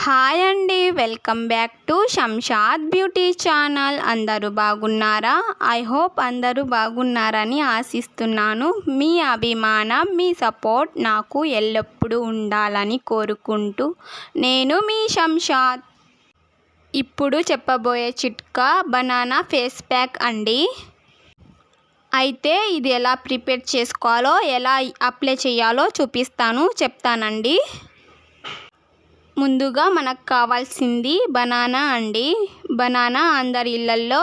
Hi అండి, welcome back to Shamshad beauty channel. అందరూ బాగున్నారా? ఐ హోప్ అందరూ బాగున్నారని ఆశిస్తున్నాను. మీ అభిమానం, మీ సపోర్ట్ నాకు ఎల్లప్పుడూ ఉండాలని కోరుకుంటూ నేను మీ శంషాద్. ఇప్పుడు చెప్పబోయే చిట్కా బనానా ఫేస్ ప్యాక్ అండి. అయితే ఇది ఎలా ప్రిపేర్ చేసుకోవాలో, ఎలా అప్లై చేయాలో చెప్తానండి. ముందుగా మనకు కావాల్సింది బనానా అండి. బనానా అందరి ఇళ్ళల్లో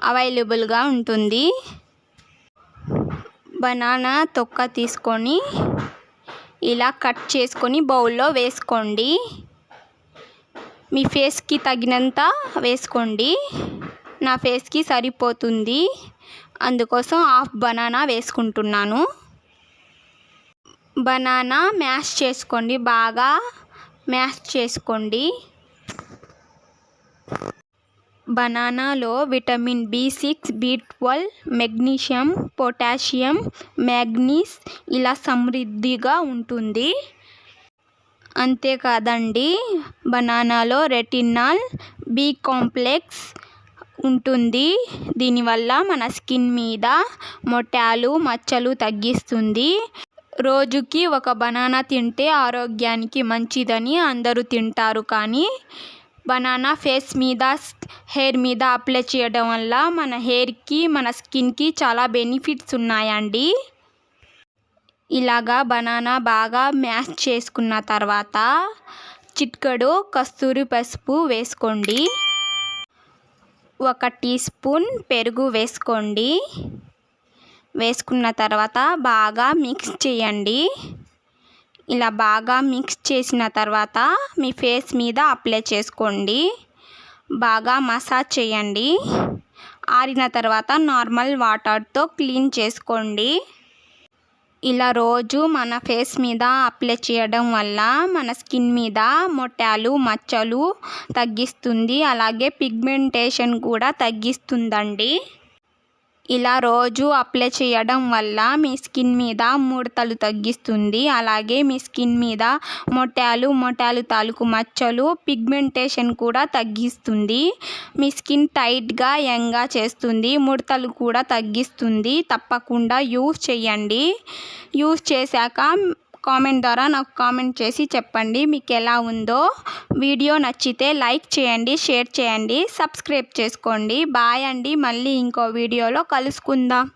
అవైలబుల్గా ఉంటుంది. బనానా తొక్క తీసుకొని ఇలా కట్ చేసుకొని బౌల్లో వేసుకోండి. మీ ఫేస్కి తగినంత వేసుకోండి. నా ఫేస్కి సరిపోతుంది, అందుకోసం హాఫ్ బనానా వేసుకుంటున్నాను. బనానా మ్యాష్ చేసుకోండి, బాగా మ్యాష్ చేసుకోండి. బనానాలో vitamin B6, B12, magnesium, potassium, manganese ఇలా సమృద్ధిగా ఉంటుంది. అంతేకాదండి, బనానాలో రెటినాల్, B కాంప్లెక్స్ ఉంటుంది. దీనివల్ల మన స్కిన్ మీద మొటిమలు, మచ్చలు తగ్గిస్తుంది. రోజుకి ఒక బనానా తింటే ఆరోగ్యానికి మంచిదని అందరూ తింటారు, కానీ బనానా ఫేస్ మీద, హెయిర్ మీద అప్లై చేయడం వల్ల మన హెయిర్కి, మన స్కిన్కి చాలా బెనిఫిట్స్ ఉన్నాయండి. ఇలాగా బనానా బాగా మ్యాష్ చేసుకున్న తర్వాత చిటికెడు కస్తూరి పసుపు వేసుకోండి. 1 టీ స్పూన్ పెరుగు వేసుకోండి. వేసుకున్న తర్వాత బాగా మిక్స్ చేయండి. ఇలా బాగా మిక్స్ చేసిన తర్వాత మీ ఫేస్ మీద అప్లై చేసుకోండి. బాగా మసాజ్ చేయండి. ఆరిన తర్వాత నార్మల్ వాటర్తో క్లీన్ చేసుకోండి. ఇలా రోజు మన ఫేస్ మీద అప్లై చేయడం వల్ల మన స్కిన్ మీద మొటిమలు, మచ్చలు తగ్గిస్తుంది. అలాగే పిగ్మెంటేషన్ కూడా తగ్గిస్తుందండి. ఇలా రోజు అప్లై చేయడం వల్ల మీ స్కిన్ మీద ముడతలు తగ్గిస్తుంది. అలాగే మీ స్కిన్ మీద మొటిమలు తాలూకు మచ్చలు, పిగ్మెంటేషన్ కూడా తగ్గిస్తుంది. మీ స్కిన్ టైట్గా, యంగ్గా చేస్తుంది. ముడతలు కూడా తగ్గిస్తుంది. తప్పకుండా యూస్ చేయండి. యూస్ చేశాక కామెంట్ ద్వారా నాకు కామెంట్ చేసి చెప్పండి మీకు ఎలా ఉందో. వీడియో నచ్చితే లైక్ చేయండి, షేర్ చేయండి, సబ్స్క్రైబ్ చేసుకోండి. బాయ్ అండి, మళ్ళీ ఇంకో వీడియోలో కలుసుకుందాం.